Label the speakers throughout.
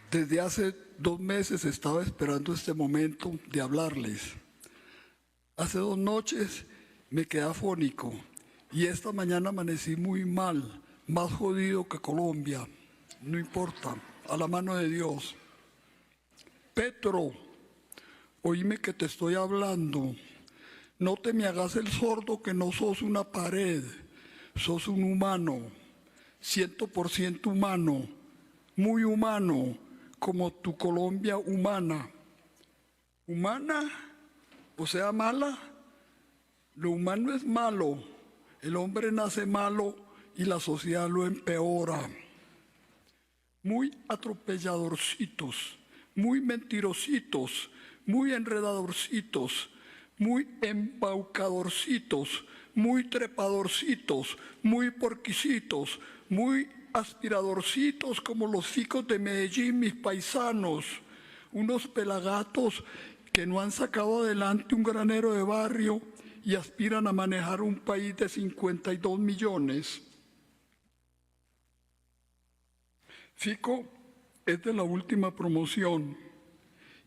Speaker 1: Desde hace 2 meses estaba esperando este momento de hablarles. Hace 2 noches me quedé afónico y esta mañana amanecí muy mal, más jodido que Colombia. No importa, a la mano de Dios. Petro, oíme que te estoy hablando. No te me hagas el sordo, que no sos una pared, sos un humano, 100% humano, muy humano, como tu Colombia humana. ¿Humana? O sea, mala. Lo humano es malo, el hombre nace malo y la sociedad lo empeora. Muy atropelladorcitos, muy mentirositos, muy enredadorcitos, muy embaucadorcitos, muy trepadorcitos, muy porquisitos, muy aspiradorcitos como los ficos de Medellín, mis paisanos, unos pelagatos que no han sacado adelante un granero de barrio y aspiran a manejar un país de 52 millones. Fico es de la última promoción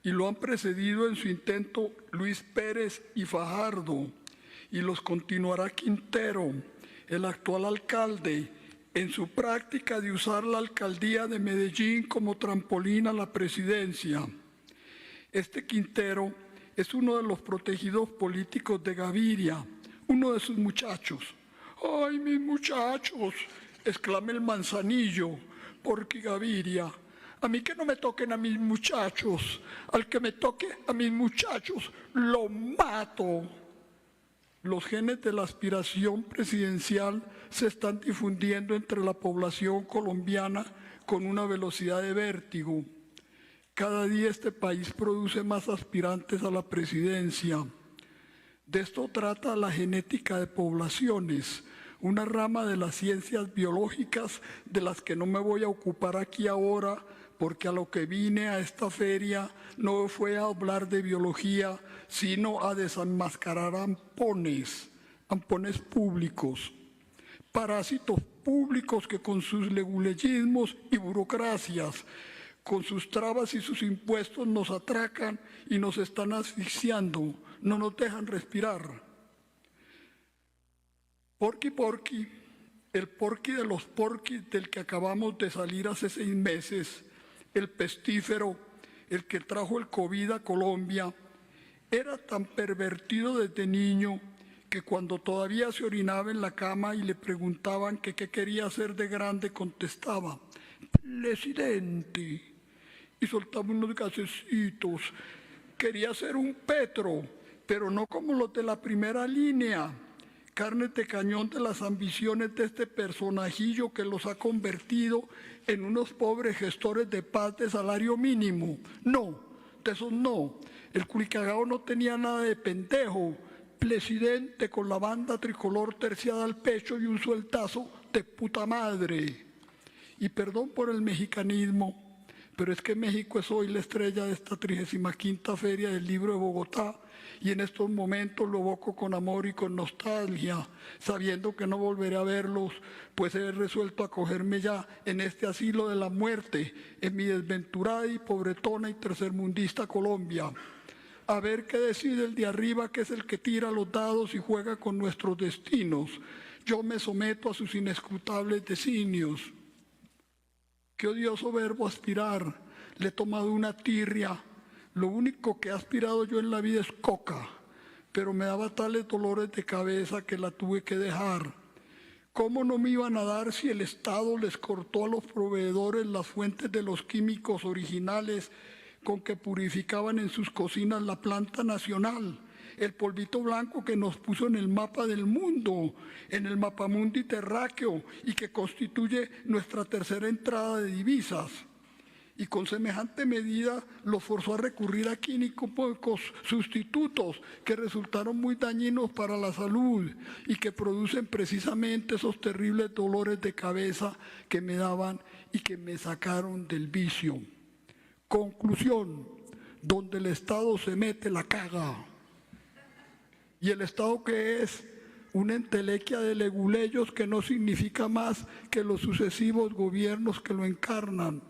Speaker 1: y lo han precedido en su intento Luis Pérez y Fajardo, y los continuará Quintero, el actual alcalde, en su práctica de usar la alcaldía de Medellín como trampolín a la presidencia. Este Quintero es uno de los protegidos políticos de Gaviria, uno de sus muchachos. ¡Ay, mis muchachos!, exclama el Manzanillo, porque Gaviria, a mí que no me toquen a mis muchachos, al que me toque a mis muchachos, lo mato. Los genes de la aspiración presidencial se están difundiendo entre la población colombiana con una velocidad de vértigo. Cada día este país produce más aspirantes a la presidencia. De esto trata la genética de poblaciones, una rama de las ciencias biológicas de las que no me voy a ocupar aquí ahora, porque a lo que vine a esta feria no fue a hablar de biología, sino a desenmascarar ampones públicos, parásitos públicos que con sus leguleyismos y burocracias, con sus trabas y sus impuestos nos atracan y nos están asfixiando, no nos dejan respirar. Porqui, el porqui de los porquis del que acabamos de salir hace 6 meses, el pestífero, el que trajo el COVID a Colombia, era tan pervertido desde niño que cuando todavía se orinaba en la cama y le preguntaban que qué quería hacer de grande, contestaba, presidente, y soltaba unos gasecitos. Quería ser un Petro, pero no como los de la primera línea, carne de cañón de las ambiciones de este personajillo que los ha convertido en unos pobres gestores de paz de salario mínimo. No, de esos no. El culicagao no tenía nada de pendejo, presidente con la banda tricolor terciada al pecho y un sueltazo de puta madre. Y perdón por el mexicanismo, pero es que México es hoy la estrella de esta 35ª Feria del Libro de Bogotá, y en estos momentos lo evoco con amor y con nostalgia, sabiendo que no volveré a verlos, pues he resuelto acogerme ya en este asilo de la muerte, en mi desventurada y pobretona y tercermundista Colombia. A ver qué decide el de arriba, que es el que tira los dados y juega con nuestros destinos. Yo me someto a sus inescrutables designios. Qué odioso verbo aspirar. Le he tomado una tirria. Lo único que he aspirado yo en la vida es coca, pero me daba tales dolores de cabeza que la tuve que dejar. ¿Cómo no me iban a dar si el Estado les cortó a los proveedores las fuentes de los químicos originales con que purificaban en sus cocinas la planta nacional? El polvito blanco que nos puso en el mapa del mundo, en el mapamundi terráqueo, y que constituye nuestra tercera entrada de divisas. Y con semejante medida los forzó a recurrir a químicos sustitutos que resultaron muy dañinos para la salud y que producen precisamente esos terribles dolores de cabeza que me daban y que me sacaron del vicio. Conclusión, donde el Estado se mete la caga. ¿Y el Estado qué es? Una entelequia de leguleyos que no significa más que los sucesivos gobiernos que lo encarnan.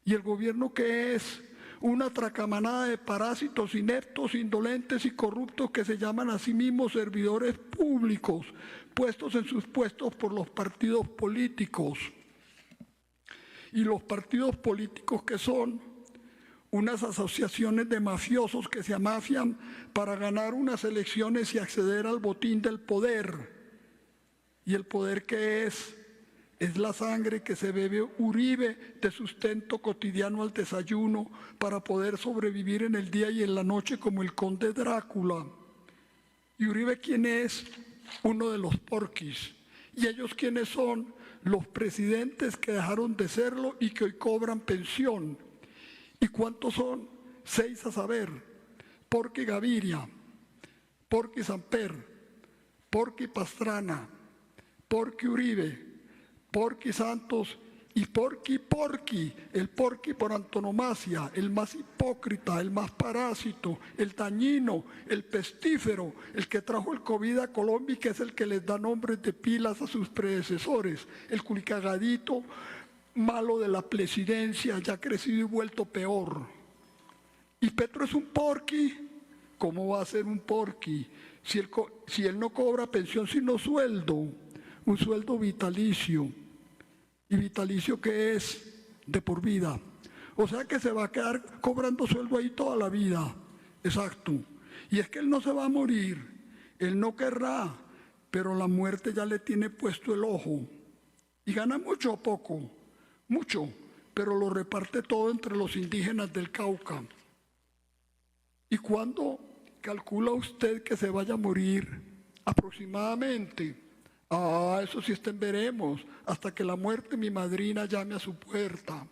Speaker 1: ¿Y el gobierno qué es? Una tracamanada de parásitos ineptos, indolentes y corruptos que se llaman a sí mismos servidores públicos, puestos en sus puestos por los partidos políticos. Y los partidos políticos que son unas asociaciones de mafiosos que se amafian para ganar unas elecciones y acceder al botín del poder. ¿Y el poder qué es? Es la sangre que se bebe Uribe de sustento cotidiano al desayuno para poder sobrevivir en el día y en la noche como el conde Drácula. ¿Y Uribe quién es? Uno de los porquis. ¿Y ellos quiénes son? Los presidentes que dejaron de serlo y que hoy cobran pensión. ¿Y cuántos son? 6 a saber. Porqui Gaviria, Porqui Samper, Porqui Pastrana, Porqui Uribe, Porqui Santos y Porqui, el Porqui por antonomasia, el más hipócrita, el más parásito, el dañino, el pestífero, el que trajo el COVID a Colombia y que es el que les da nombres de pilas a sus predecesores, el culicagadito malo de la presidencia, ya crecido y vuelto peor. ¿Y Petro es un porqui? ¿Cómo va a ser un porqui si él no cobra pensión sino sueldo? Un sueldo vitalicio. ¿Y vitalicio qué es? De por vida. O sea que se va a quedar cobrando sueldo ahí toda la vida. Exacto. Y es que él no se va a morir. Él no querrá, pero la muerte ya le tiene puesto el ojo. ¿Y gana mucho o poco? Mucho, pero lo reparte todo entre los indígenas del Cauca. ¿Y cuándo calcula usted que se vaya a morir? Aproximadamente. Eso sí veremos, hasta que la muerte mi madrina llame a su puerta.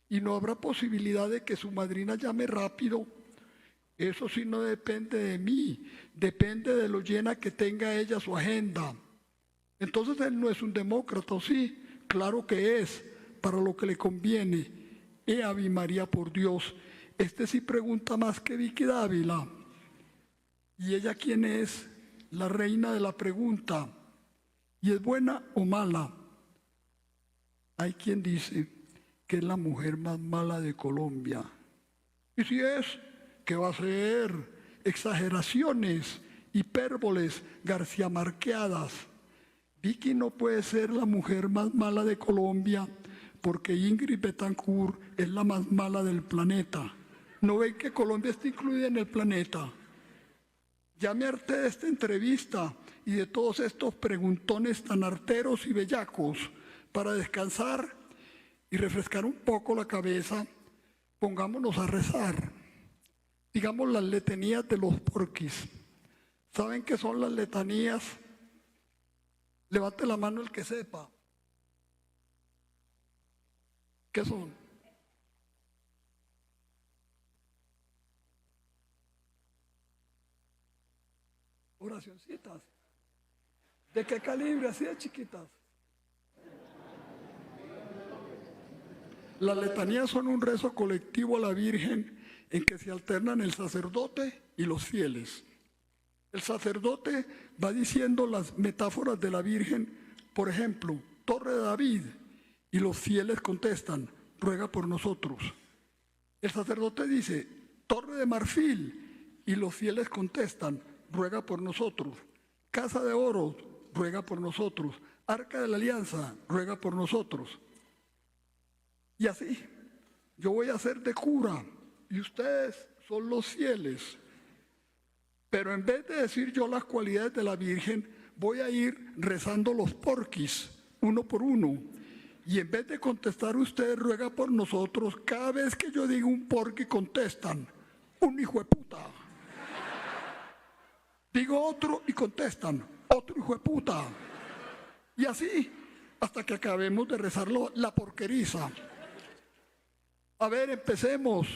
Speaker 1: Y no habrá posibilidad de que su madrina llame rápido. Eso sí no depende de mí, depende de lo llena que tenga ella su agenda. Entonces él no es un demócrata, ¿o sí? Claro que es, para lo que le conviene. Ave María por Dios, este sí pregunta más que Vicky Dávila. ¿Y ella quién es? La reina de la pregunta. ¿Y es buena o mala? Hay quien dice que es la mujer más mala de Colombia. Y si es, ¿qué va a ser? Exageraciones, hipérboles, garciamarqueadas. Vicky no puede ser la mujer más mala de Colombia porque Ingrid Betancourt es la más mala del planeta. ¿No ven que Colombia está incluida en el planeta? Ya me harté de esta entrevista y de todos estos preguntones tan arteros y bellacos. Para descansar y refrescar un poco la cabeza, pongámonos a rezar. Digamos las letanías de los porquis. ¿Saben qué son las letanías? Levante la mano el que sepa. ¿Qué son? Oracioncitas. ¿De qué calibre? Así de chiquitas. Las letanías son un rezo colectivo a la Virgen en que se alternan el sacerdote y los fieles. El sacerdote va diciendo las metáforas de la Virgen, por ejemplo, Torre de David, y los fieles contestan, ruega por nosotros. El sacerdote dice, Torre de Marfil, y los fieles contestan, ruega por nosotros. Casa de Oro, ruega por nosotros. Arca de la Alianza, ruega por nosotros. Y así, yo voy a ser de cura, y ustedes son los fieles. Pero en vez de decir yo las cualidades de la Virgen, voy a ir rezando los porquis, uno por uno. Y en vez de contestar usted ruega por nosotros, cada vez que yo digo un porqui contestan, un hijo de puta. Digo otro y contestan, otro hijo de puta. Y así, hasta que acabemos de rezarlo la porqueriza. A ver, empecemos,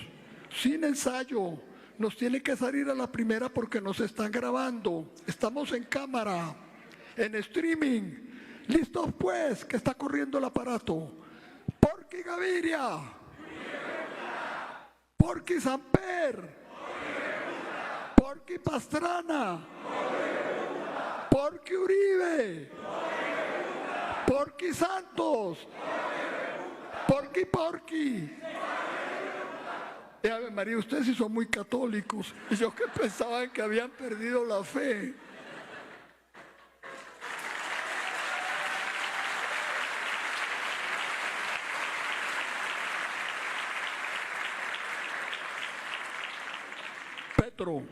Speaker 1: sin ensayo. Nos tiene que salir a la primera porque nos están grabando. Estamos en cámara, en streaming. ¿Listos pues? Que está corriendo el aparato. Porqui Gaviria. Porqui Samper. Porqui Pastrana. Porqui Uribe. Porqui Santos. Porqui porqui, porqui. Ave María, ustedes sí son muy católicos. Y yo que pensaban que habían perdido la fe. Petro,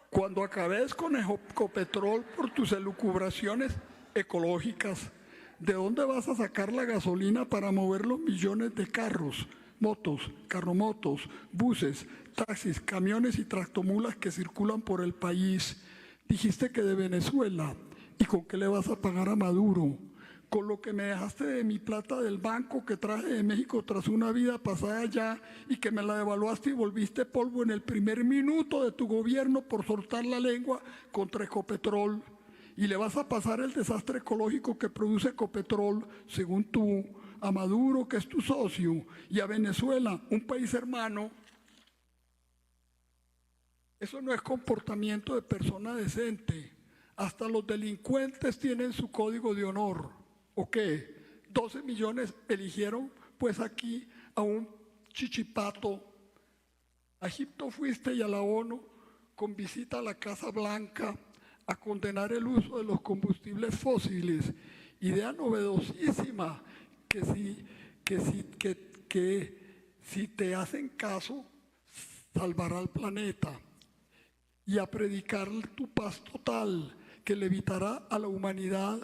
Speaker 1: cuando acabes con Ecopetrol por tus elucubraciones ecológicas, ¿de dónde vas a sacar la gasolina para mover los millones de carros, motos, carromotos, buses, taxis, camiones y tractomulas que circulan por el país? Dijiste que de Venezuela. ¿Y con qué le vas a pagar a Maduro? Con lo que me dejaste de mi plata del banco que traje de México tras una vida pasada allá y que me la devaluaste y volviste polvo en el primer minuto de tu gobierno por soltar la lengua contra Ecopetrol. Y le vas a pasar el desastre ecológico que produce Ecopetrol, según tú, a Maduro, que es tu socio, y a Venezuela, un país hermano. Eso no es comportamiento de persona decente. Hasta los delincuentes tienen su código de honor. ¿O qué? 12 millones eligieron pues aquí a un chichipato. A Egipto fuiste y a la ONU con visita a la Casa Blanca a condenar el uso de los combustibles fósiles. Idea novedosísima que si te hacen caso salvará al planeta. Y a predicar tu paz total que le evitará a la humanidad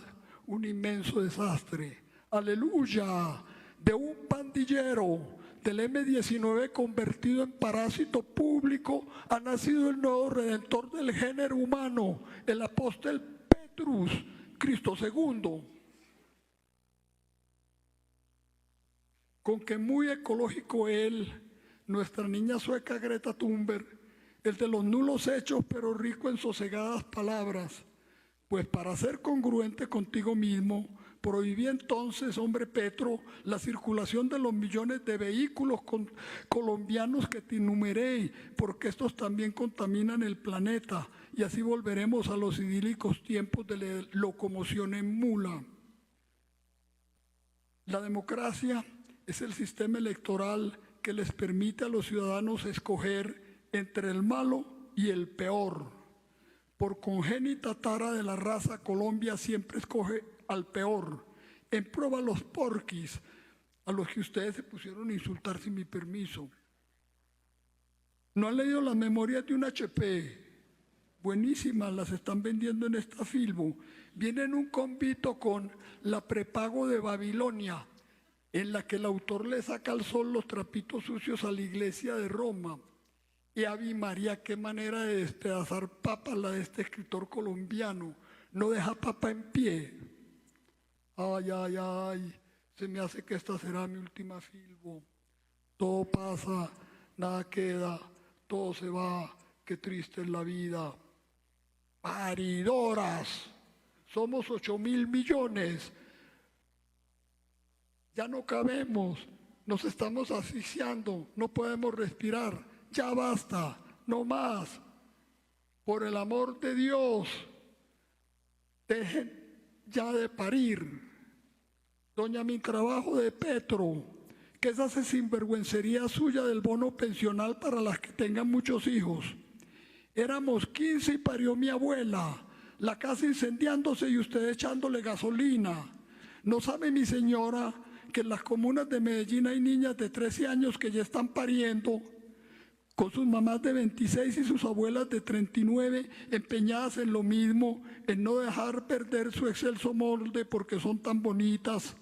Speaker 1: un inmenso desastre. ¡Aleluya! De un pandillero del M-19 convertido en parásito público ha nacido el nuevo redentor del género humano, el apóstol Petrus, Cristo II. Con que muy ecológico él, nuestra niña sueca Greta Thunberg, el de los nulos hechos pero rico en sosegadas palabras. Pues para ser congruente contigo mismo, prohibí entonces, hombre Petro, la circulación de los millones de vehículos colombianos que te enumeré, porque estos también contaminan el planeta, y así volveremos a los idílicos tiempos de la locomoción en mula. La democracia es el sistema electoral que les permite a los ciudadanos escoger entre el malo y el peor. Por congénita tara de la raza, Colombia siempre escoge al peor. En prueba los porquis, a los que ustedes se pusieron a insultar sin mi permiso. ¿No han leído las memorias de un HP? Buenísimas, las están vendiendo en esta Filbo. Viene en un convito con la prepago de Babilonia, en la que el autor le saca al sol los trapitos sucios a la iglesia de Roma. Y Ave María, qué manera de despedazar papas la de este escritor colombiano. No deja papa en pie. Ay, ay, ay, se me hace que esta será mi última Filbo. Todo pasa, nada queda, todo se va, qué triste es la vida. Paridoras, somos 8.000 millones. Ya no cabemos, nos estamos asfixiando, no podemos respirar. Ya basta, no más. Por el amor de Dios, dejen ya de parir. Doña mi trabajo de Petro, que es esa sinvergüencería suya del bono pensional para las que tengan muchos hijos. Éramos 15 y parió mi abuela, la casa incendiándose y usted echándole gasolina. ¿No sabe mi señora que en las comunas de Medellín hay niñas de 13 años que ya están pariendo con sus mamás de 26 y sus abuelas de 39 empeñadas en lo mismo, en no dejar perder su excelso molde porque son tan bonitas?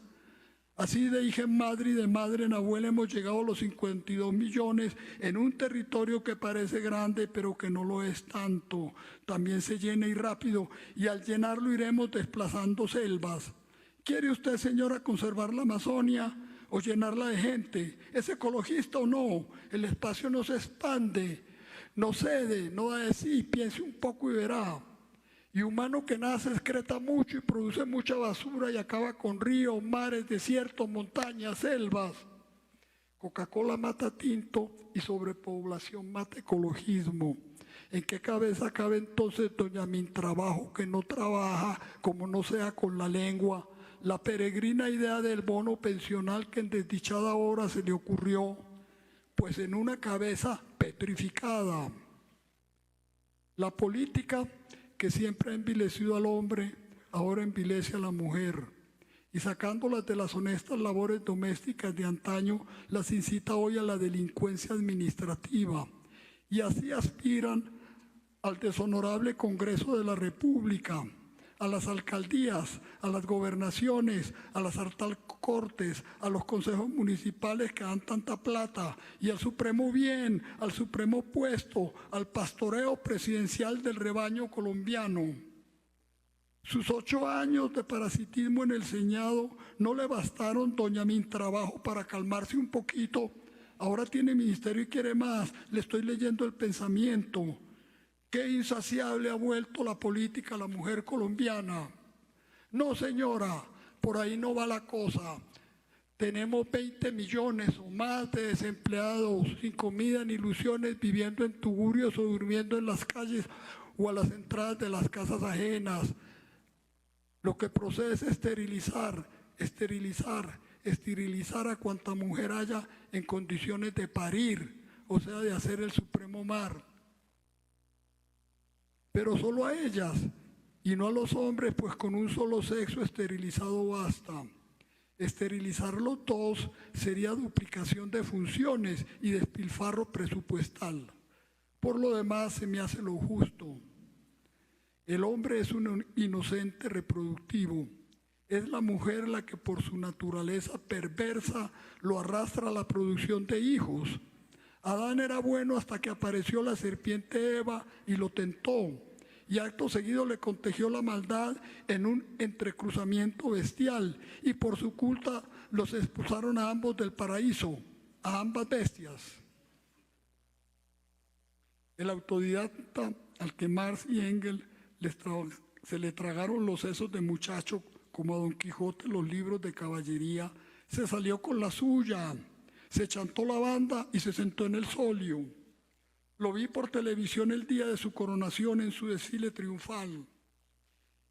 Speaker 1: Así de hija en madre y de madre en abuela hemos llegado a los 52 millones en un territorio que parece grande pero que no lo es tanto. También se llena y rápido, y al llenarlo iremos desplazando selvas. ¿Quiere usted, señora, conservar la Amazonia o llenarla de gente? ¿Es ecologista o no? El espacio no se expande, no cede, no da de sí, piense un poco y verá. Y humano que nace excreta mucho y produce mucha basura y acaba con ríos, mares, desiertos, montañas, selvas. Coca-Cola mata tinto y sobrepoblación mata ecologismo. ¿En qué cabeza cabe entonces doña mi trabajo que no trabaja como no sea con la lengua? la peregrina idea del bono pensional que en desdichada hora se le ocurrió, pues en una cabeza petrificada. La política, que siempre ha envilecido al hombre, ahora envilece a la mujer, y sacándolas de las honestas labores domésticas de antaño, las incita hoy a la delincuencia administrativa, y así aspiran al deshonorable Congreso de la República, a las alcaldías, a las gobernaciones, a las alcalcortes, a los consejos municipales que dan tanta plata, y al supremo bien, al supremo puesto, al pastoreo presidencial del rebaño colombiano. Sus 8 años de parasitismo en el Senado no le bastaron, doña Mintrabajo, para calmarse un poquito. Ahora tiene ministerio y quiere más. Le estoy leyendo el pensamiento. Qué insaciable ha vuelto la política a la mujer colombiana. No, señora, por ahí no va la cosa. Tenemos 20 millones o más de desempleados, sin comida ni ilusiones, viviendo en tugurios o durmiendo en las calles o a las entradas de las casas ajenas. Lo que procede es esterilizar a cuanta mujer haya en condiciones de parir, o sea, de hacer el supremo mar. Pero solo a ellas y no a los hombres, pues con un solo sexo esterilizado basta. Esterilizarlos todos sería duplicación de funciones y despilfarro presupuestal. Por lo demás, se me hace lo justo. El hombre es un inocente reproductivo. Es la mujer la que por su naturaleza perversa lo arrastra a la producción de hijos. Adán era bueno hasta que apareció la serpiente Eva y lo tentó, y acto seguido le contagió la maldad en un entrecruzamiento bestial, y por su culpa los expulsaron a ambos del paraíso, a ambas bestias. El autodidacta al que Marx y Engels se le tragaron los sesos de muchacho, como a Don Quijote los libros de caballería, se salió con la suya. Se chantó la banda y se sentó en el solio. Lo vi por televisión el día de su coronación en su desfile triunfal.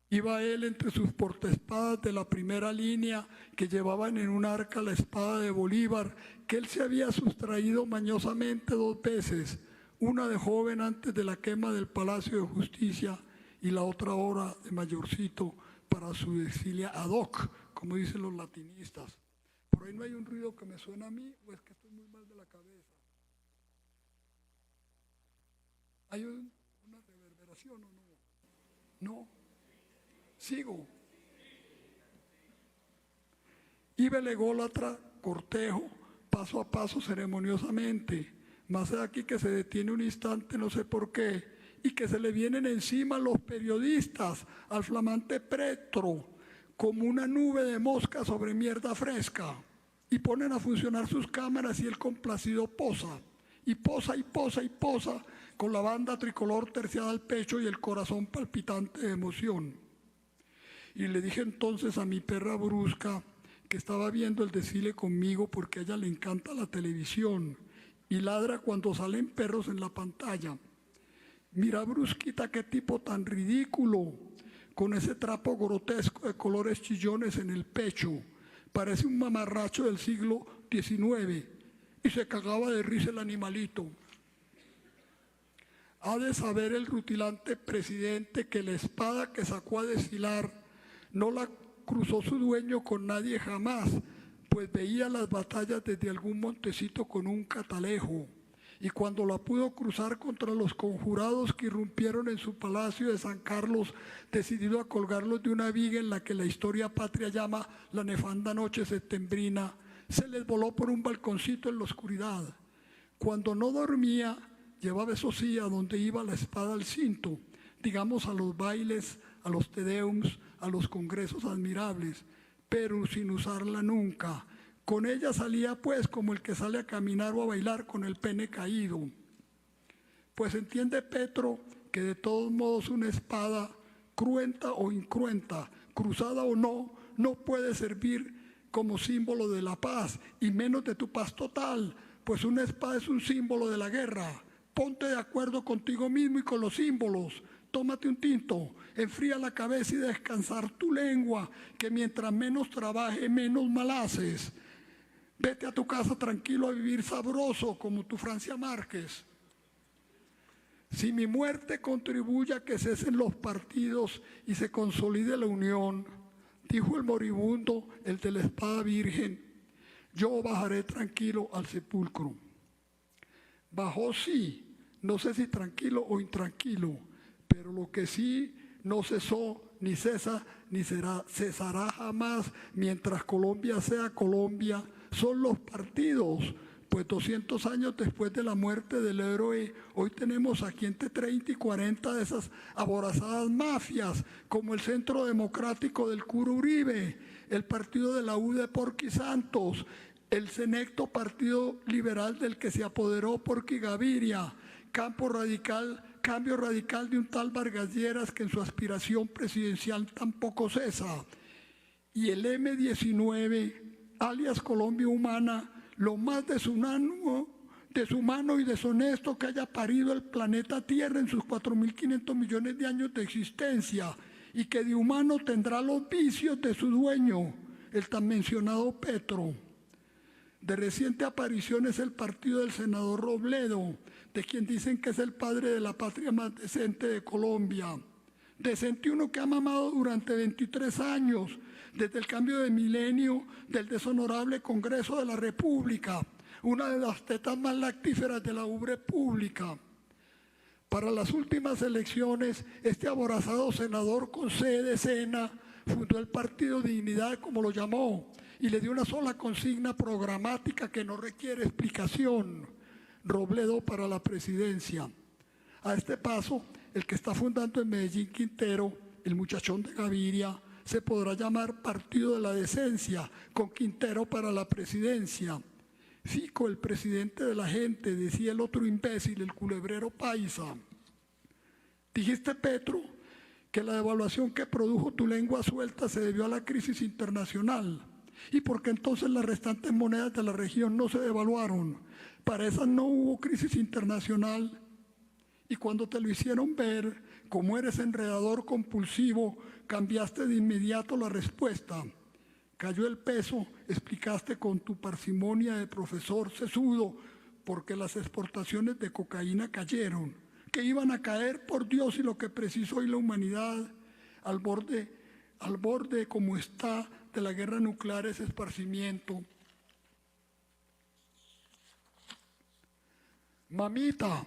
Speaker 1: Iba él entre sus portaespadas de la primera línea, que llevaban en un arca la espada de Bolívar, que él se había sustraído mañosamente 2 veces, una de joven antes de la quema del Palacio de Justicia y la otra hora de mayorcito para su desfile ad hoc, como dicen los latinistas. Por ahí no hay un ruido que me suena a mí, o es que estoy muy mal de la cabeza. ¿Hay una reverberación o no? No. Sigo. Iba el ególatra, cortejo, paso a paso, ceremoniosamente. Más de aquí que se detiene un instante, no sé por qué, y que se le vienen encima los periodistas al flamante pretro, como una nube de moscas sobre mierda fresca, y ponen a funcionar sus cámaras y el complacido posa, y posa, y posa, y posa, con la banda tricolor terciada al pecho y el corazón palpitante de emoción. Y le dije entonces a mi perra Brusca, que estaba viendo el desfile conmigo porque a ella le encanta la televisión, y ladra cuando salen perros en la pantalla. Mira, Brusquita, qué tipo tan ridículo, con ese trapo grotesco de colores chillones en el pecho. Parece un mamarracho del siglo XIX, y se cagaba de risa el animalito. Ha de saber el rutilante presidente que la espada que sacó a desfilar no la cruzó su dueño con nadie jamás, pues veía las batallas desde algún montecito con un catalejo. Y cuando la pudo cruzar contra los conjurados que irrumpieron en su palacio de San Carlos, decidido a colgarlos de una viga en la que la historia patria llama la nefanda noche septembrina, se les voló por un balconcito en la oscuridad. Cuando no dormía, llevaba eso sí a donde iba la espada al cinto, digamos a los bailes, a los tedeums, a los congresos admirables, pero sin usarla nunca. Con ella salía pues como el que sale a caminar o a bailar con el pene caído. Pues entiende Petro que de todos modos una espada, cruenta o incruenta, cruzada o no, no puede servir como símbolo de la paz, y menos de tu paz total, pues una espada es un símbolo de la guerra. Ponte de acuerdo contigo mismo y con los símbolos. tómate un tinto, enfría la cabeza y descansar tu lengua, que mientras menos trabaje, menos mal haces. Vete a tu casa tranquilo a vivir sabroso, como tu Francia Márquez. Si mi muerte contribuye a que cesen los partidos y se consolide la unión, dijo el moribundo, el de la espada virgen, yo bajaré tranquilo al sepulcro. Bajó sí, no sé si tranquilo o intranquilo, pero lo que sí no cesó, ni cesa, ni cesará jamás mientras Colombia sea Colombia, son los partidos. Pues 200 años después de la muerte del héroe, hoy tenemos aquí entre 30 y 40 de esas aborazadas mafias, como el Centro Democrático del Cura Uribe, el partido de la U de Porky Santos, el senecto Partido Liberal del que se apoderó Porky Gaviria, cambio radical de un tal Vargas Lleras que en su aspiración presidencial tampoco cesa, y el M19, alias Colombia Humana, lo más deshumano y deshonesto que haya parido el planeta Tierra en sus 4.500 millones de años de existencia, y que de humano tendrá los vicios de su dueño, el tan mencionado Petro. De reciente aparición es el partido del senador Robledo, de quien dicen que es el padre de la patria más decente de Colombia. Decente uno que ha mamado durante 23 años, desde el cambio de milenio del deshonorable Congreso de la República, una de las tetas más lactíferas de la ubre pública. Para las últimas elecciones, este aborazado senador con C de Sena fundó el Partido Dignidad, como lo llamó, y le dio una sola consigna programática que no requiere explicación: Robledo para la presidencia. A este paso, el que está fundando en Medellín Quintero, el muchachón de Gaviria, se podrá llamar Partido de la Decencia, con Quintero para la presidencia. Fico, el presidente de la gente, decía el otro imbécil, el culebrero paisa. Dijiste, Petro, que la devaluación que produjo tu lengua suelta se debió a la crisis internacional. ¿Y por qué entonces las restantes monedas de la región no se devaluaron? Para esas no hubo crisis internacional. Y cuando te lo hicieron ver, como eres enredador compulsivo, cambiaste de inmediato la respuesta. Cayó el peso, explicaste con tu parsimonia de profesor sesudo, porque las exportaciones de cocaína cayeron, que iban a caer, por Dios, y lo que precisó hoy la humanidad, al borde como está de la guerra nuclear, es esparcimiento. Mamita,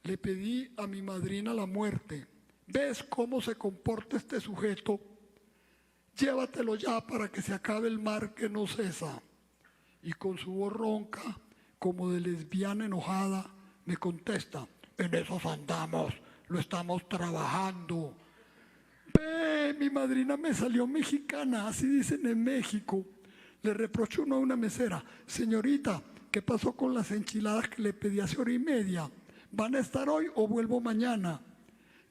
Speaker 1: le pedí a mi madrina la muerte. ¿Ves cómo se comporta este sujeto? Llévatelo ya para que se acabe el mar que no cesa. Y con su voz ronca, como de lesbiana enojada, me contesta: en esos andamos, lo estamos trabajando. Ve, mi madrina me salió mexicana, así dicen en México. Le reprochó uno a una mesera: señorita, ¿qué pasó con las enchiladas que le pedí hace hora y media? ¿Van a estar hoy o vuelvo mañana?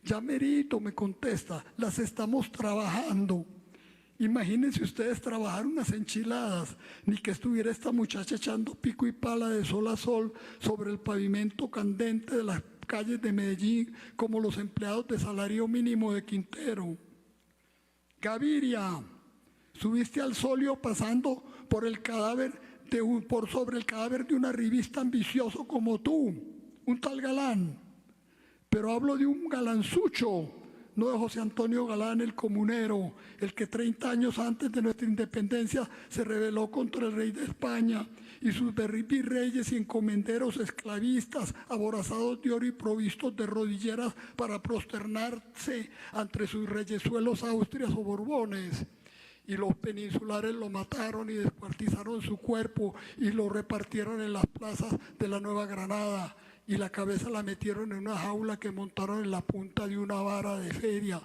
Speaker 1: Ya merito, me contesta, las estamos trabajando. Imagínense ustedes trabajar unas enchiladas, ni que estuviera esta muchacha echando pico y pala de sol a sol sobre el pavimento candente de las calles de Medellín, como los empleados de salario mínimo de Quintero. Gaviria, subiste al solio pasando por el cadáver por sobre el cadáver de un arribista ambicioso como tú, un tal Galán. Pero hablo de un galanzucho, no de José Antonio Galán, el comunero, el que 30 años antes de nuestra independencia se rebeló contra el rey de España y sus virreyes y encomenderos esclavistas, aborazados de oro y provistos de rodilleras para prosternarse ante sus reyesuelos Austrias o Borbones. Y los peninsulares lo mataron y descuartizaron su cuerpo y lo repartieron en las plazas de la Nueva Granada, y la cabeza la metieron en una jaula que montaron en la punta de una vara de feria.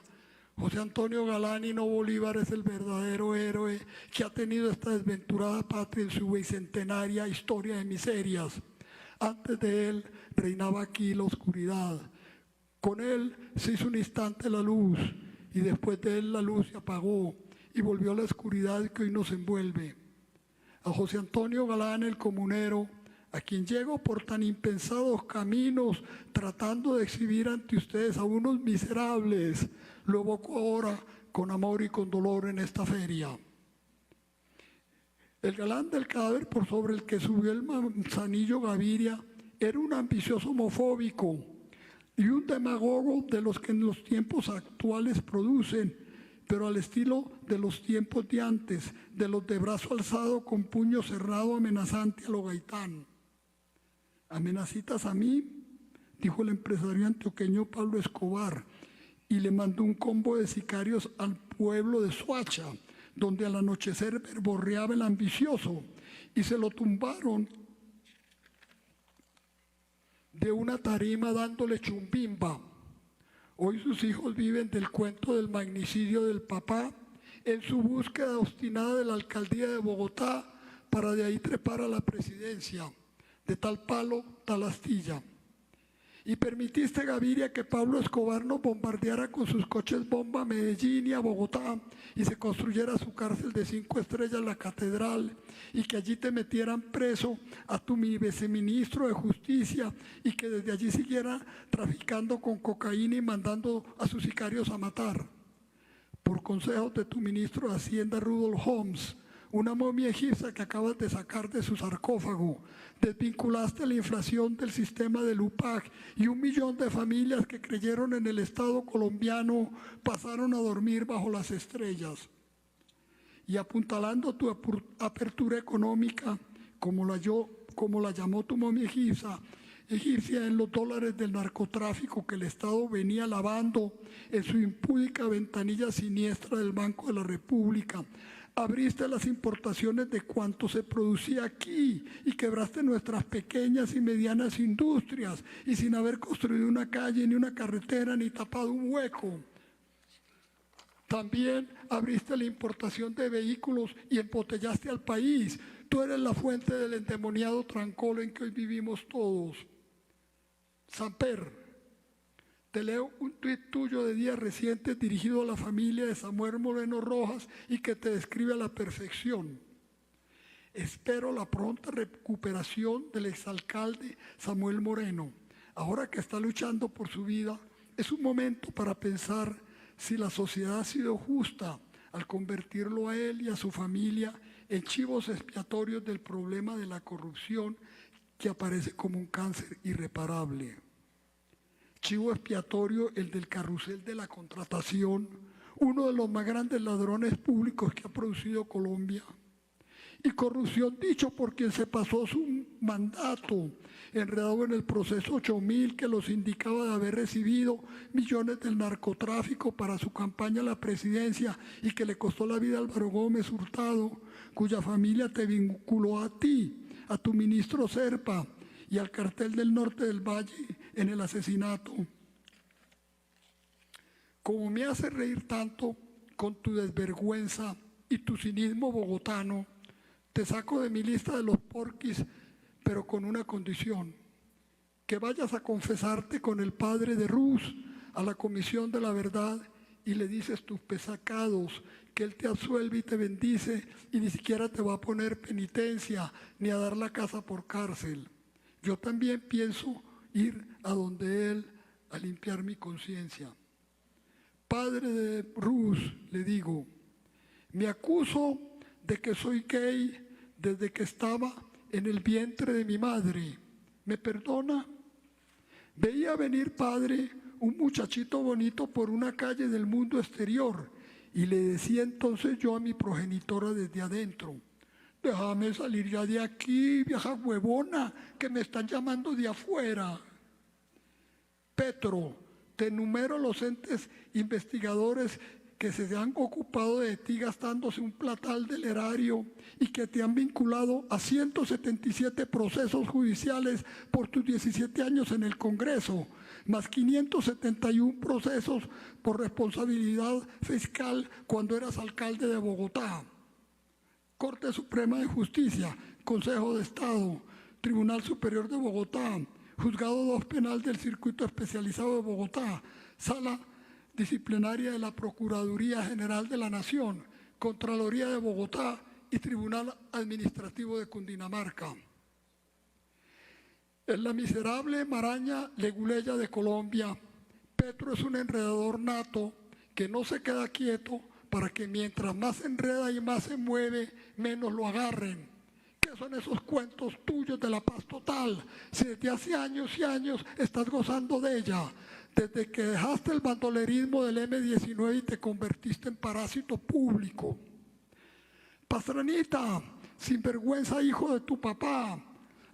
Speaker 1: José Antonio Galán y no Bolívar es el verdadero héroe que ha tenido esta desventurada patria en su bicentenaria historia de miserias. Antes de él reinaba aquí la oscuridad. Con él se hizo un instante la luz, y después de él la luz se apagó y volvió a la oscuridad que hoy nos envuelve. A José Antonio Galán, el comunero, a quien llego por tan impensados caminos, tratando de exhibir ante ustedes a unos miserables, lo evoco ahora con amor y con dolor en esta feria. El galán del cadáver por sobre el que subió el Manzanillo Gaviria era un ambicioso homofóbico y un demagogo de los que en los tiempos actuales producen, pero al estilo de los tiempos de antes, de los de brazo alzado con puño cerrado amenazante a lo Gaitán. ¿Amenacitas a mí?, dijo el empresario antioqueño Pablo Escobar, y le mandó un combo de sicarios al pueblo de Soacha, donde al anochecer verborreaba el ambicioso, y se lo tumbaron de una tarima dándole chumbimba. Hoy sus hijos viven del cuento del magnicidio del papá en su búsqueda obstinada de la alcaldía de Bogotá para de ahí trepar a la presidencia, de tal palo, tal astilla. Y permitiste, Gaviria, que Pablo Escobar nos bombardeara con sus coches bomba a Medellín y a Bogotá y se construyera su cárcel de 5 estrellas, la catedral, y que allí te metieran preso a tu viceministro de Justicia y que desde allí siguiera traficando con cocaína y mandando a sus sicarios a matar. Por consejos de tu ministro de Hacienda, Rudolf Holmes, una momia egipcia que acabas de sacar de su sarcófago, desvinculaste la inflación del sistema del UPAC y 1 millón de familias que creyeron en el Estado colombiano pasaron a dormir bajo las estrellas. Y apuntalando tu apertura económica, como la llamó tu momia egipcia en los dólares del narcotráfico que el Estado venía lavando en su impúdica ventanilla siniestra del Banco de la República, abriste las importaciones de cuanto se producía aquí y quebraste nuestras pequeñas y medianas industrias y sin haber construido una calle, ni una carretera, ni tapado un hueco. También abriste la importación de vehículos y embotellaste al país. Tú eres la fuente del endemoniado trancolo en que hoy vivimos todos. Samper, te leo un tuit tuyo de días recientes dirigido a la familia de Samuel Moreno Rojas y que te describe a la perfección. Espero la pronta recuperación del exalcalde Samuel Moreno. Ahora que está luchando por su vida, es un momento para pensar si la sociedad ha sido justa al convertirlo a él y a su familia en chivos expiatorios del problema de la corrupción que aparece como un cáncer irreparable. Chivo expiatorio el del carrusel de la contratación, uno de los más grandes ladrones públicos que ha producido Colombia. Y corrupción dicho por quien se pasó su mandato, enredado en el proceso 8000 que los indicaba de haber recibido millones del narcotráfico para su campaña a la presidencia y que le costó la vida a Álvaro Gómez Hurtado, cuya familia te vinculó a ti, a tu ministro Serpa y al cartel del Norte del Valle en el asesinato. Como me hace reír tanto con tu desvergüenza y tu cinismo bogotano, te saco de mi lista de los porquis, pero con una condición: que vayas a confesarte con el padre de Ruz a la Comisión de la Verdad y le dices tus pecados, que él te absuelve y te bendice y ni siquiera te va a poner penitencia ni a dar la casa por cárcel. Yo también pienso ir a donde él a limpiar mi conciencia. Padre de Ruz, le digo, me acuso de que soy gay desde que estaba en el vientre de mi madre. ¿Me perdona? Veía venir, padre, un muchachito bonito por una calle del mundo exterior y le decía entonces yo a mi progenitora desde adentro: déjame salir ya de aquí, vieja huevona, que me están llamando de afuera. Petro, te enumero los entes investigadores que se han ocupado de ti gastándose un platal del erario y que te han vinculado a 177 procesos judiciales por tus 17 años en el Congreso, más 571 procesos por responsabilidad fiscal cuando eras alcalde de Bogotá. Corte Suprema de Justicia, Consejo de Estado, Tribunal Superior de Bogotá, Juzgado 2 Penal del Circuito Especializado de Bogotá, Sala Disciplinaria de la Procuraduría General de la Nación, Contraloría de Bogotá y Tribunal Administrativo de Cundinamarca. En la miserable maraña leguleya de Colombia, Petro es un enredador nato que no se queda quieto para que mientras más se enreda y más se mueve, menos lo agarren. ¿Qué son esos cuentos tuyos de la paz total? Si desde hace años y años estás gozando de ella, desde que dejaste el bandolerismo del M-19 y te convertiste en parásito público. Pastranita, sinvergüenza hijo de tu papá,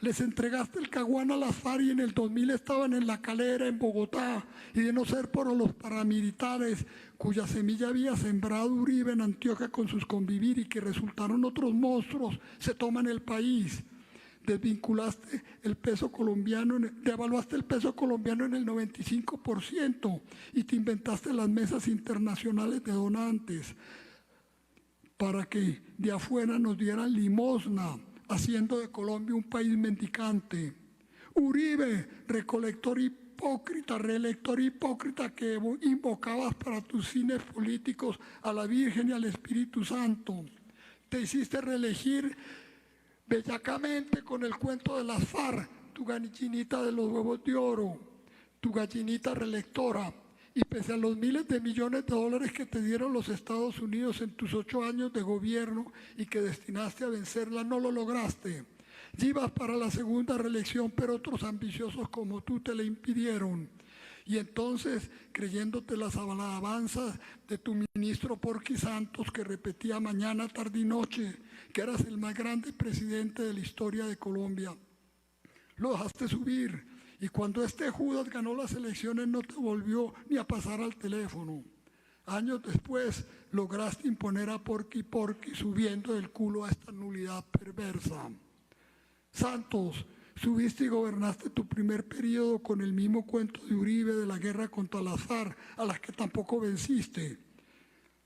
Speaker 1: les entregaste el Caguán a las FARC y en el 2000 estaban en La Calera, en Bogotá, y de no ser por los paramilitares cuya semilla había sembrado Uribe en Antioquia con sus convivir y que resultaron otros monstruos, se toman el país. Desvinculaste el peso colombiano, devaluaste el peso colombiano en el 95% y te inventaste las mesas internacionales de donantes para que de afuera nos dieran limosna, haciendo de Colombia un país mendicante. Uribe, recolector hipócrita, reelector hipócrita que invocabas para tus fines políticos a la Virgen y al Espíritu Santo. Te hiciste reelegir bellacamente con el cuento de las FARC, tu gallinita de los huevos de oro, tu gallinita reelectora. Y pese a los miles de millones de dólares que te dieron los Estados Unidos en tus 8 años de gobierno y que destinaste a vencerla, no lo lograste. Ibas para la segunda reelección, pero otros ambiciosos como tú te la impidieron. Y entonces, creyéndote las alabanzas de tu ministro Porqui Santos, que repetía mañana, tarde y noche, que eras el más grande presidente de la historia de Colombia, lo dejaste subir. Y cuando este Judas ganó las elecciones no te volvió ni a pasar al teléfono. Años después lograste imponer a Porqui subiendo del culo a esta nulidad perversa. Santos, subiste y gobernaste tu primer periodo con el mismo cuento de Uribe de la guerra contra las FARC, a las que tampoco venciste.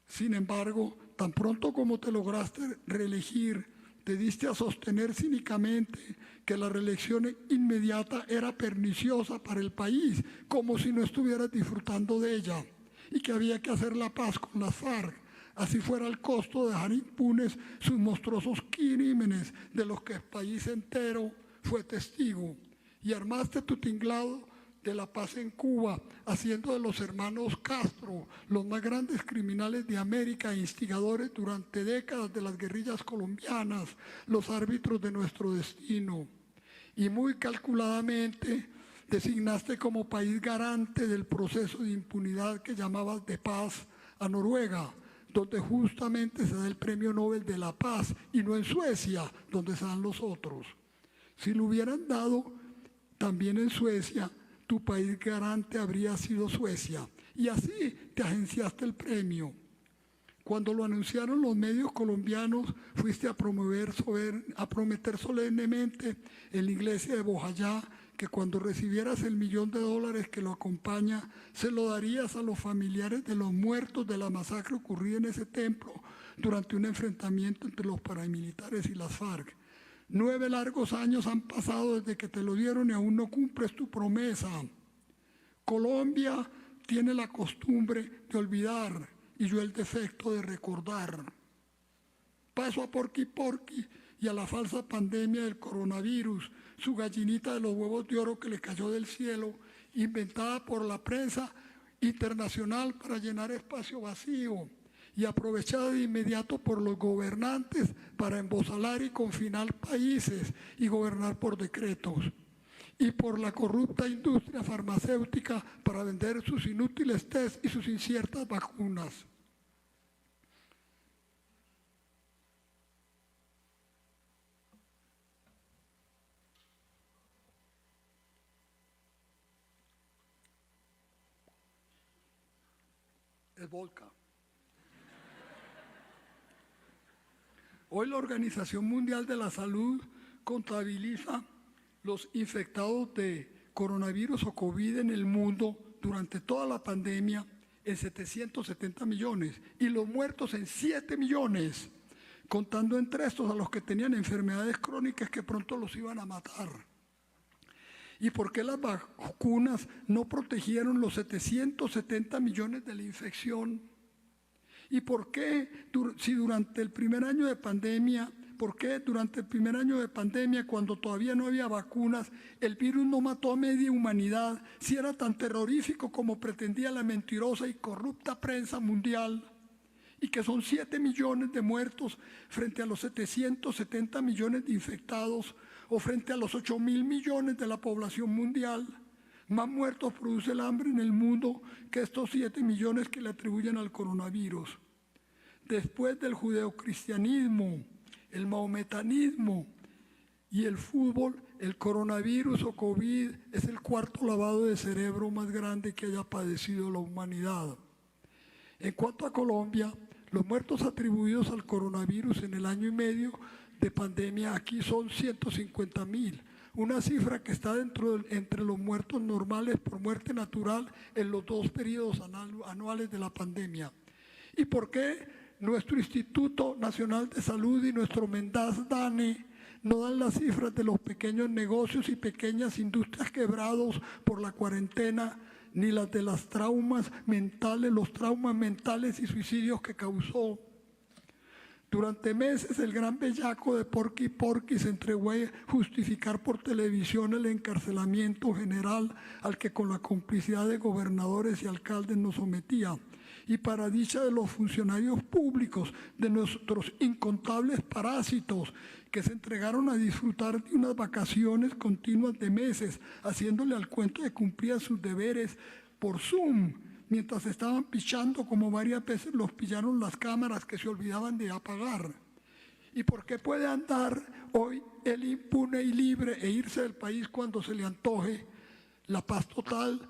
Speaker 1: Sin embargo, tan pronto como te lograste reelegir, te diste a sostener cínicamente que la reelección inmediata era perniciosa para el país, como si no estuvieras disfrutando de ella, y que había que hacer la paz con las FARC, así fuera el costo de dejar impunes sus monstruosos crímenes de los que el país entero fue testigo. Y armaste tu tinglado de la paz en Cuba, haciendo de los hermanos Castro los más grandes criminales de América e instigadores durante décadas de las guerrillas colombianas, los árbitros de nuestro destino. Y muy calculadamente designaste como país garante del proceso de impunidad que llamabas de paz a Noruega, donde justamente se da el Premio Nobel de la Paz, y no en Suecia, donde se dan los otros. Si lo hubieran dado también en Suecia, tu país garante habría sido Suecia, y así te agenciaste el premio. Cuando lo anunciaron los medios colombianos, fuiste a prometer solemnemente en la iglesia de Bojayá que cuando recibieras el $1.000.000 que lo acompaña, se lo darías a los familiares de los muertos de la masacre ocurrida en ese templo durante un enfrentamiento entre los paramilitares y las FARC. 9 largos años han pasado desde que te lo dieron y aún no cumples tu promesa. Colombia tiene la costumbre de olvidar y yo el defecto de recordar. Paso a Porqui y a la falsa pandemia del coronavirus, su gallinita de los huevos de oro que le cayó del cielo, inventada por la prensa internacional para llenar espacio vacío y aprovechada de inmediato por los gobernantes para embosalar y confinar países y gobernar por decretos, y por la corrupta industria farmacéutica para vender sus inútiles test y sus inciertas vacunas. Es vodka. Hoy la Organización Mundial de la Salud contabiliza los infectados de coronavirus o COVID en el mundo durante toda la pandemia en 770 millones y los muertos en 7 millones, contando entre estos a los que tenían enfermedades crónicas que pronto los iban a matar. ¿Y por qué las vacunas no protegieron los 770 millones de la infección? ¿Y por qué, si durante el primer año de pandemia por qué durante el primer año de pandemia, cuando todavía no había vacunas, el virus no mató a media humanidad, si era tan terrorífico como pretendía la mentirosa y corrupta prensa mundial, y que son 7 millones de muertos frente a los 770 millones de infectados o frente a los 8.000 millones de la población mundial. Más muertos produce el hambre en el mundo que estos 7 millones que le atribuyen al coronavirus. Después del judeocristianismo, el mahometanismo y el fútbol, el coronavirus o COVID es el cuarto lavado de cerebro más grande que haya padecido la humanidad. En cuanto a Colombia, los muertos atribuidos al coronavirus en el año y medio de pandemia aquí son 150.000, una cifra que está entre los muertos normales por muerte natural en los 2 periodos anuales de la pandemia. ¿Y por qué nuestro Instituto Nacional de Salud y nuestro Mendaz DANE no dan las cifras de los pequeños negocios y pequeñas industrias quebrados por la cuarentena, ni las de los traumas mentales y suicidios que causó? Durante meses el gran bellaco de Porky Porky se entregó a justificar por televisión el encarcelamiento general al que con la complicidad de gobernadores y alcaldes nos sometía. Y para dicha de los funcionarios públicos, de nuestros incontables parásitos que se entregaron a disfrutar de unas vacaciones continuas de meses, haciéndole al cuento de cumplir sus deberes por Zoom, mientras estaban pichando, como varias veces los pillaron las cámaras que se olvidaban de apagar. ¿Y por qué puede andar hoy él impune y libre e irse del país cuando se le antoje? La paz total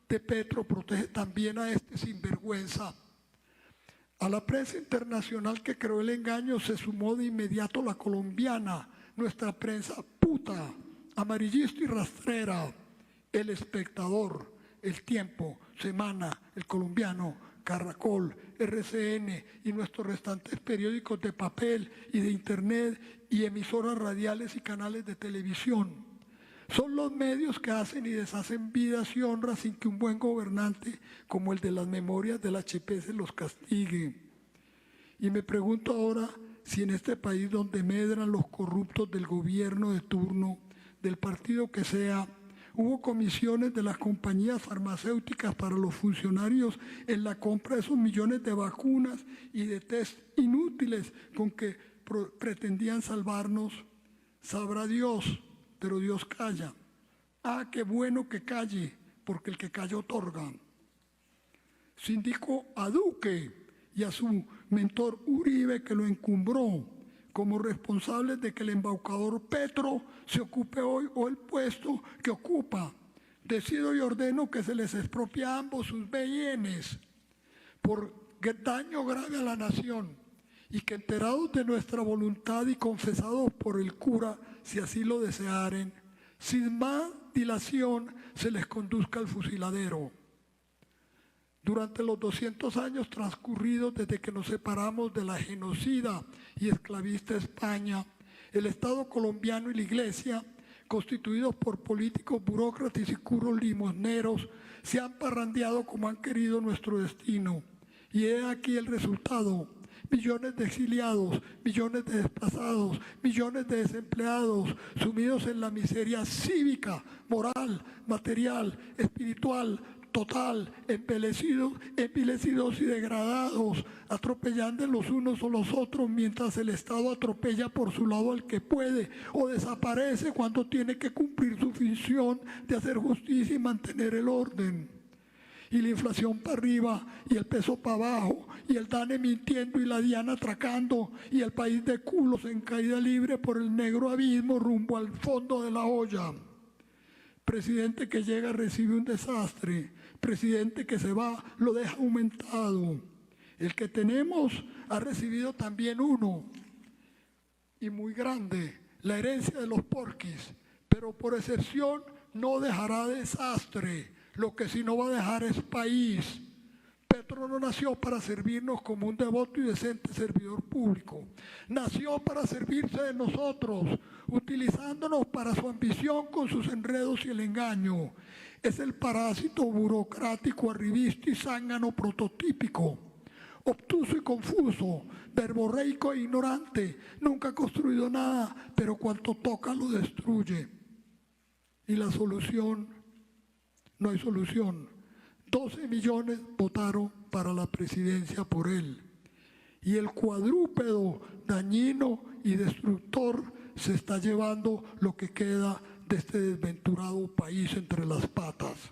Speaker 1: de Petro protege también a este sinvergüenza. A la prensa internacional que creó el engaño se sumó de inmediato la colombiana, nuestra prensa puta, amarillista y rastrera, El Espectador, El Tiempo, Semana, El Colombiano, Caracol, RCN y nuestros restantes periódicos de papel y de internet y emisoras radiales y canales de televisión. Son los medios que hacen y deshacen vidas y honras sin que un buen gobernante como el de las memorias del HP se los castigue. Y me pregunto ahora si en este país donde medran los corruptos del gobierno de turno, del partido que sea, hubo comisiones de las compañías farmacéuticas para los funcionarios en la compra de esos millones de vacunas y de test inútiles con que pretendían salvarnos. Sabrá Dios, pero Dios calla. Ah, qué bueno que calle, porque el que calla otorga. Sindicó a Duque y a su mentor Uribe, que lo encumbró como responsables de que el embaucador Petro se ocupe hoy o el puesto que ocupa. Decido y ordeno que se les expropie a ambos sus bienes por daño grave a la nación y que, enterados de nuestra voluntad y confesados por el cura, si así lo desearen, sin más dilación se les conduzca al fusiladero. Durante los 200 años transcurridos desde que nos separamos de la genocida y esclavista España, el Estado colombiano y la Iglesia, constituidos por políticos, burócratas y curos limosneros, se han parrandeado como han querido nuestro destino. Y he aquí el resultado: millones de exiliados, millones de desplazados, millones de desempleados, sumidos en la miseria cívica, moral, material, espiritual, total, envilecidos y degradados, atropellando los unos o los otros mientras el Estado atropella por su lado al que puede o desaparece cuando tiene que cumplir su función de hacer justicia y mantener el orden. Y la inflación para arriba y el peso para abajo y el DANE mintiendo y la DIAN atracando y el país de culos en caída libre por el negro abismo rumbo al fondo de la olla. Presidente que llega recibe un desastre, presidente que se va lo deja aumentado. El que tenemos ha recibido también uno, y muy grande, la herencia de los porquis, pero por excepción no dejará desastre. Lo que sí no va a dejar es país. Petro no nació para servirnos como un devoto y decente servidor público. Nació para servirse de nosotros, utilizándonos para su ambición con sus enredos y el engaño. Es el parásito burocrático, arribista y zángano prototípico. obtuso y confuso, verborreico e ignorante, nunca ha construido nada, pero cuanto toca lo destruye. Y la solución, no hay solución. 12 millones votaron para la presidencia por él. Y el cuadrúpedo dañino y destructor se está llevando lo que queda de este desventurado país entre las patas.